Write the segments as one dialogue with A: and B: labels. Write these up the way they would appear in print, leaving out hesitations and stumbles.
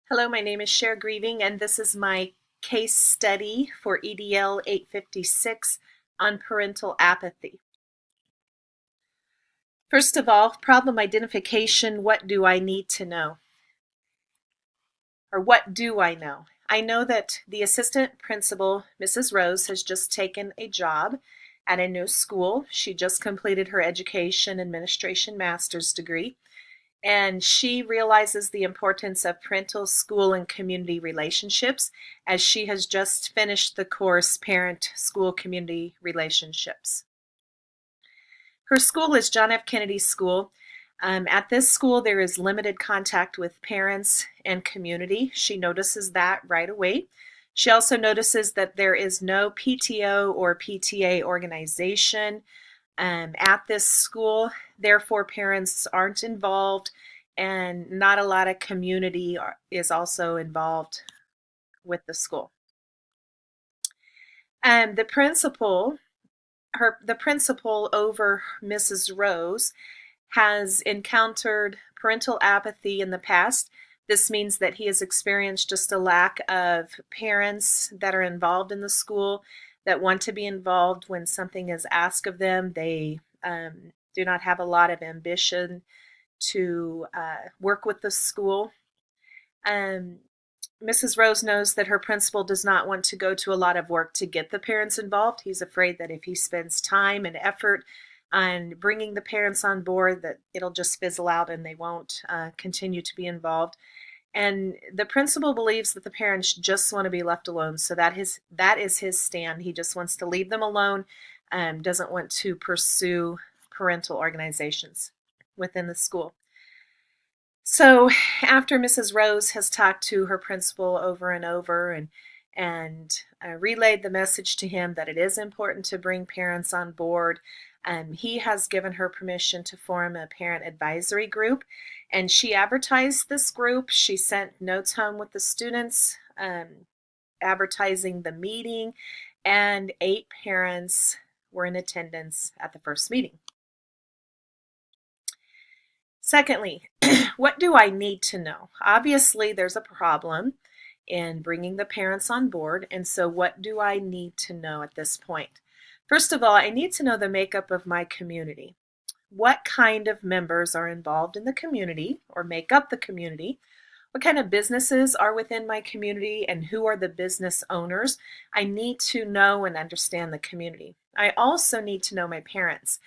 A: Hello, my name is Cher Grieving, and this is my case study for EDL 856 on parental apathy. First of all, problem identification. What do I need to know? Or what do I know? I know that the assistant principal, Mrs. Rose, has just taken a job at a new school. She just completed her education administration master's degree. And she realizes the importance of parental, school, and community relationships as she has just finished the course Parent, School, Community Relationships. Her school is John F. Kennedy School. At this school, there is limited contact with parents and community. She notices that right away. She also notices that there is no PTO or PTA organization at this school. Therefore, parents aren't involved, and not a lot of community is also involved with the school. The principal, the principal over Mrs. Rose, has encountered parental apathy in the past. This means that he has experienced just a lack of parents that are involved in the school, that want to be involved when something is asked of them. They do not have a lot of ambition to work with the school. Mrs. Rose knows that her principal does not want to go to a lot of work to get the parents involved. He's afraid that if he spends time and effort on bringing the parents on board, that it'll just fizzle out and they won't continue to be involved. And the principal believes that the parents just want to be left alone. So that is his stand. He just wants to leave them alone, doesn't want to pursue parental organizations within the school. So after Mrs. Rose has talked to her principal over and over and relayed the message to him that it is important to bring parents on board, he has given her permission to form a parent advisory group, and she advertised this group. She sent notes home with the students, advertising the meeting, and 8 parents were in attendance at the first meeting. Secondly, what do I need to know? Obviously, there's a problem in bringing the parents on board, and so what do I need to know at this point? First of all, I need to know the makeup of my community. What kind of members are involved in the community or make up the community? What kind of businesses are within my community and who are the business owners? I need to know and understand the community. I also need to know my parents.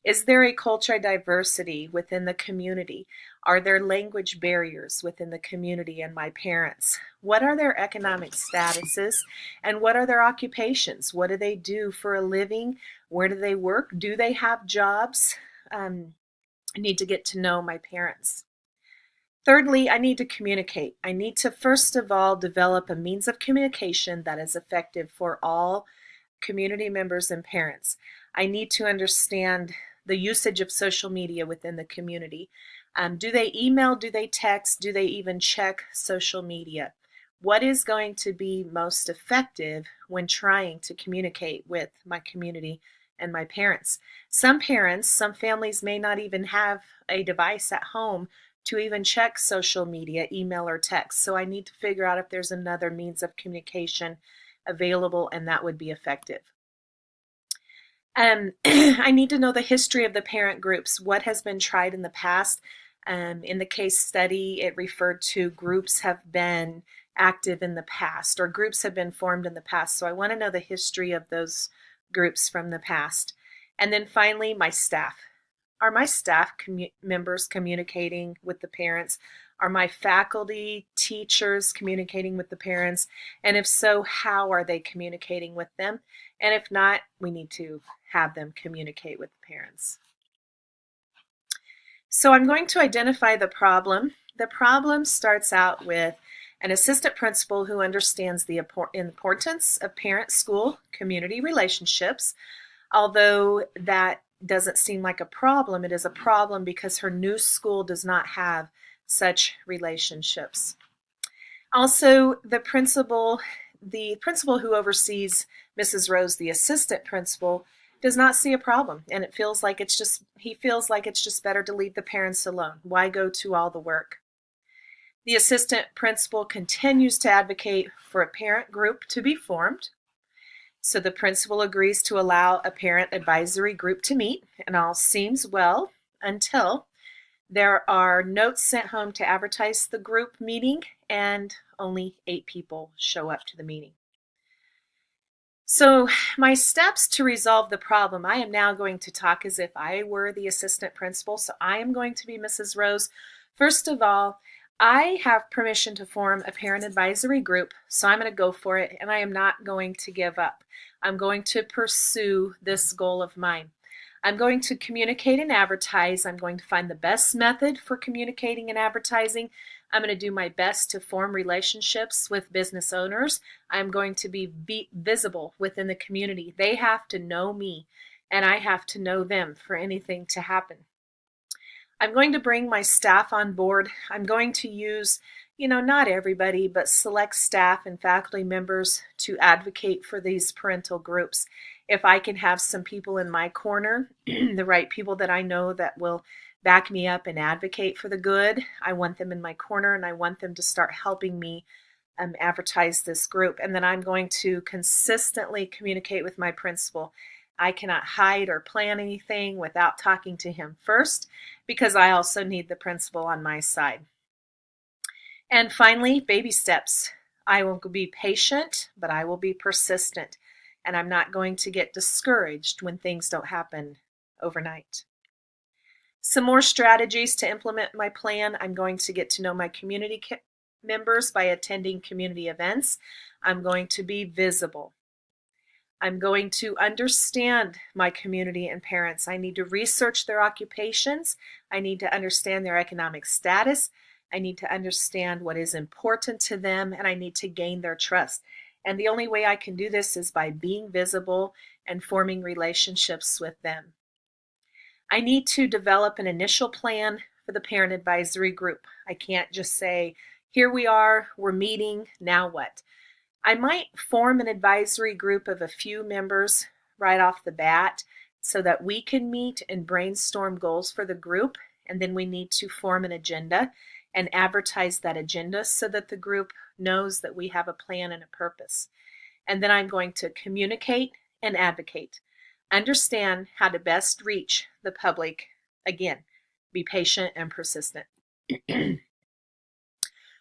A: Is there a cultural diversity within the community? Are there language barriers within the community and my parents? What are their economic statuses and what are their occupations? What do they do for a living? Where do they work? Do they have jobs? I need to get to know my parents. Thirdly, I need to communicate. I need to, first of all, develop a means of communication that is effective for all community members and parents. I need to understand the usage of social media within the community. Do they email? Do they text? Do they even check social media? What is going to be most effective when trying to communicate with my community and my parents? Some parents, some families may not even have a device at home to even check social media, email, or text. So I need to figure out if there's another means of communication available and that would be effective. I need to know the history of the parent groups. What has been tried in the past? In the case study, it referred to groups have been active in the past or groups have been formed in the past. So I want to know the history of those groups from the past. And then finally, my staff. Are my staff members communicating with the parents? Are my faculty, teachers communicating with the parents? And if so, how are they communicating with them? And if not, we need to have them communicate with the parents. So I'm going to identify the problem. The problem starts out with an assistant principal who understands the importance of parent-school community relationships. Although that doesn't seem like a problem, it is a problem because her new school does not have such relationships. Also, the principal who oversees Mrs. Rose, the assistant principal, does not see a problem, and he feels like it's just better to leave the parents alone. Why go to all the work? The assistant principal continues to advocate for a parent group to be formed. So the principal agrees to allow a parent advisory group to meet, and all seems well until there are notes sent home to advertise the group meeting, and only 8 people show up to the meeting. So my steps to resolve the problem, I am now going to talk as if I were the assistant principal. So I am going to be Mrs. Rose. First of all, I have permission to form a parent advisory group, so I'm going to go for it, and I am not going to give up. I'm going to pursue this goal of mine. I'm going to communicate and advertise. I'm going to find the best method for communicating and advertising. I'm going to do my best to form relationships with business owners. I'm going to be visible within the community. They have to know me, and I have to know them for anything to happen. I'm going to bring my staff on board. I'm going to use, not everybody, but select staff and faculty members to advocate for these parental groups. If I can have some people in my corner, the right people that I know that will back me up and advocate for the good, I want them in my corner, and I want them to start helping me advertise this group. And then I'm going to consistently communicate with my principal. I cannot hide or plan anything without talking to him first, because I also need the principal on my side. And finally, baby steps. I will be patient, but I will be persistent. And I'm not going to get discouraged when things don't happen overnight. Some more strategies to implement my plan. I'm going to get to know my community members by attending community events. I'm going to be visible. I'm going to understand my community and parents. I need to research their occupations. I need to understand their economic status. I need to understand what is important to them, and I need to gain their trust. And the only way I can do this is by being visible and forming relationships with them. I need to develop an initial plan for the parent advisory group. I can't just say, here we are, we're meeting, now what? I might form an advisory group of a few members right off the bat so that we can meet and brainstorm goals for the group, and then we need to form an agenda and advertise that agenda so that the group knows that we have a plan and a purpose. And then I'm going to communicate and advocate. Understand how to best reach the public. Again, be patient and persistent.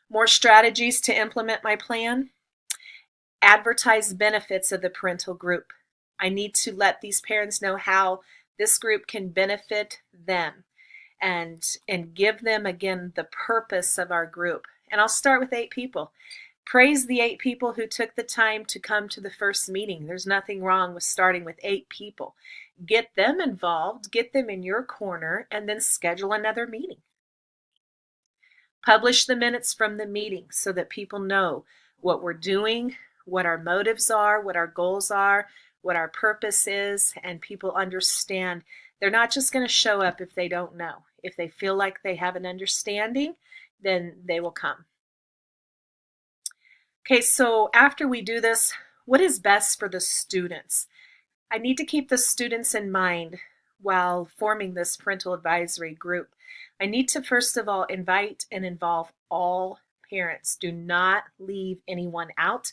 A: More strategies to implement my plan. Advertise benefits of the parental group. I need to let these parents know how this group can benefit them, and give them, again, the purpose of our group. And I'll start with 8 people. Praise the 8 people who took the time to come to the first meeting. There's nothing wrong with starting with 8 people. Get them involved, get them in your corner, and then schedule another meeting. Publish the minutes from the meeting so that people know what we're doing, what our motives are, what our goals are, what our purpose is, and people understand. They're not just going to show up if they don't know. If they feel like they have an understanding, then they will come. Okay, so after we do this, what is best for the students? I need to keep the students in mind while forming this parental advisory group. I need to, first of all, invite and involve all parents. Do not leave anyone out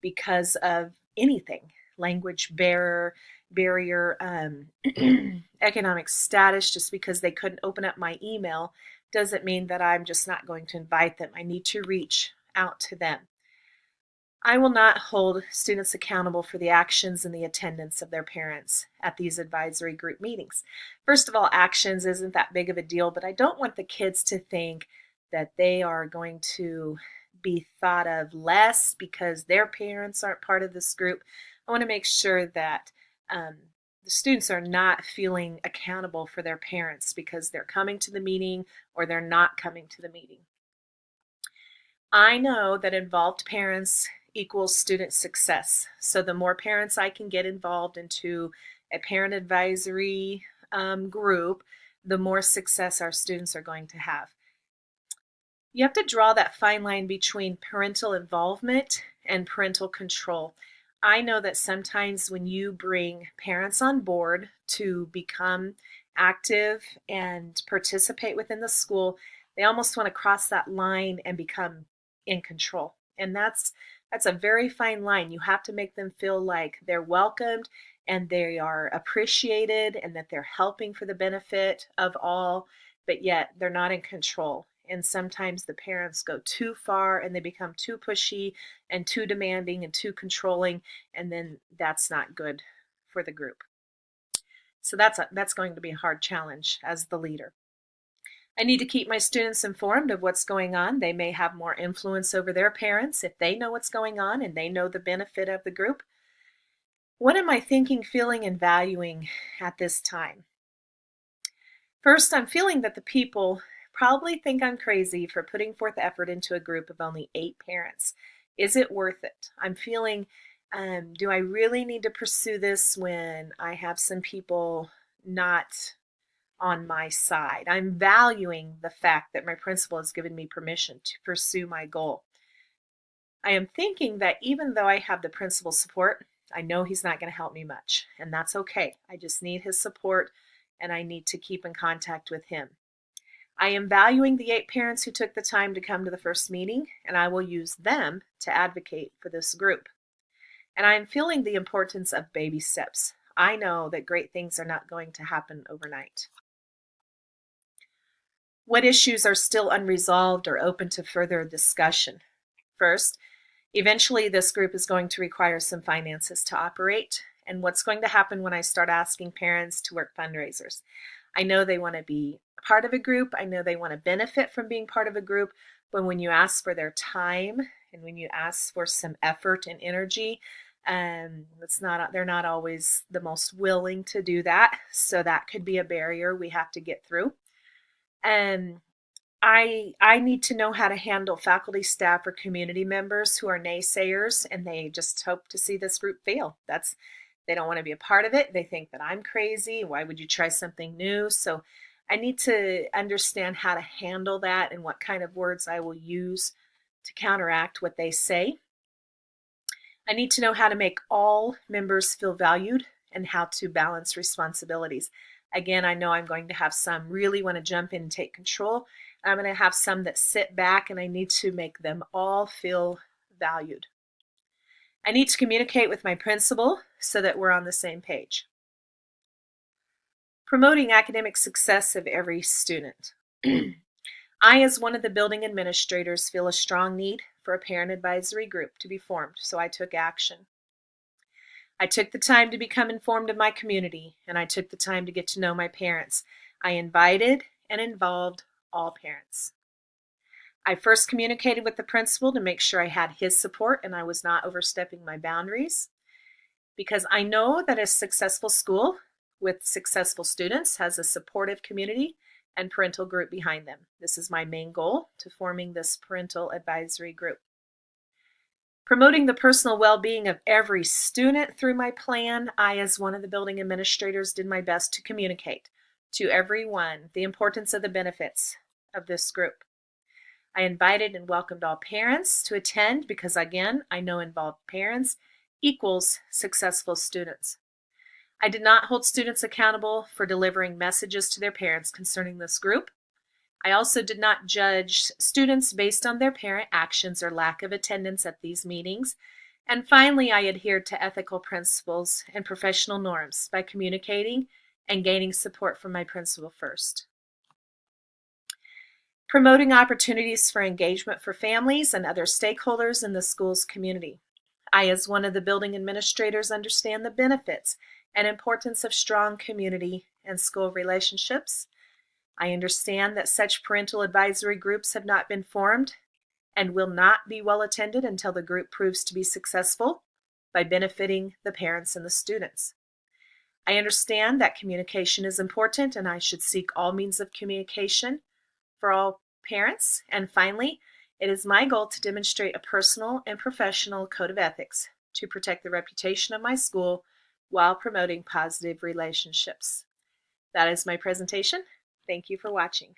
A: because of anything. Language barrier, economic status. Just because they couldn't open up my email doesn't mean that I'm just not going to invite them. I need to reach out to them. I will not hold students accountable for the actions and the attendance of their parents at these advisory group meetings. First of all, actions isn't that big of a deal, but I don't want the kids to think that they are going to be thought of less because their parents aren't part of this group. I want to make sure that the students are not feeling accountable for their parents because they're coming to the meeting or they're not coming to the meeting. I know that involved parents equals student success. So the more parents I can get involved into a parent advisory group, the more success our students are going to have. You have to draw that fine line between parental involvement and parental control. I know that sometimes when you bring parents on board to become active and participate within the school, They almost want to cross that line and become in control. And that's a very fine line. You have to make them feel like they're welcomed and they are appreciated and that they're helping for the benefit of all, but yet they're not in control. And sometimes the parents go too far and they become too pushy and too demanding and too controlling, and then that's not good for the group. So that's going to be a hard challenge as the leader. I need to keep my students informed of what's going on. They may have more influence over their parents if they know what's going on and they know the benefit of the group. What am I thinking, feeling, and valuing at this time? First, I'm feeling that the people probably think I'm crazy for putting forth effort into a group of only 8 parents. Is it worth it? I'm feeling, do I really need to pursue this when I have some people not on my side? I'm valuing the fact that my principal has given me permission to pursue my goal. I am thinking that even though I have the principal's support, I know he's not going to help me much, and that's okay. I just need his support, and I need to keep in contact with him. I am valuing the 8 parents who took the time to come to the first meeting, and I will use them to advocate for this group. And I am feeling the importance of baby steps. I know that great things are not going to happen overnight. What issues are still unresolved or open to further discussion? First, eventually this group is going to require some finances to operate. And what's going to happen when I start asking parents to work fundraisers? I know they want to be part of a group. I know they want to benefit from being part of a group. But when you ask for their time and when you ask for some effort and energy, they're not always the most willing to do that. So that could be a barrier we have to get through. And I need to know how to handle faculty, staff, or community members who are naysayers and they just hope to see this group fail. They don't want to be a part of it. They think that I'm crazy. Why would you try something new? So I need to understand how to handle that and what kind of words I will use to counteract what they say. I need to know how to make all members feel valued and how to balance responsibilities. Again, I know I'm going to have some really want to jump in and take control. I'm going to have some that sit back, and I need to make them all feel valued. I need to communicate with my principal so that we're on the same page. Promoting academic success of every student. I, as one of the building administrators, feel a strong need for a parent advisory group to be formed, so I took action. I took the time to become informed of my community, and I took the time to get to know my parents. I invited and involved all parents. I first communicated with the principal to make sure I had his support and I was not overstepping my boundaries, because I know that a successful school with successful students has a supportive community and parental group behind them. This is my main goal to forming this parental advisory group. Promoting the personal well-being of every student through my plan, I, as one of the building administrators, did my best to communicate to everyone the importance of the benefits of this group. I invited and welcomed all parents to attend because, again, I know involved parents equals successful students. I did not hold students accountable for delivering messages to their parents concerning this group. I also did not judge students based on their parent actions or lack of attendance at these meetings. And finally, I adhered to ethical principles and professional norms by communicating and gaining support from my principal first. Promoting opportunities for engagement for families and other stakeholders in the school's community. I, as one of the building administrators, understand the benefits and importance of strong community and school relationships. I understand that such parental advisory groups have not been formed and will not be well attended until the group proves to be successful by benefiting the parents and the students. I understand that communication is important and I should seek all means of communication for all parents. And finally, it is my goal to demonstrate a personal and professional code of ethics to protect the reputation of my school while promoting positive relationships. That is my presentation. Thank you for watching.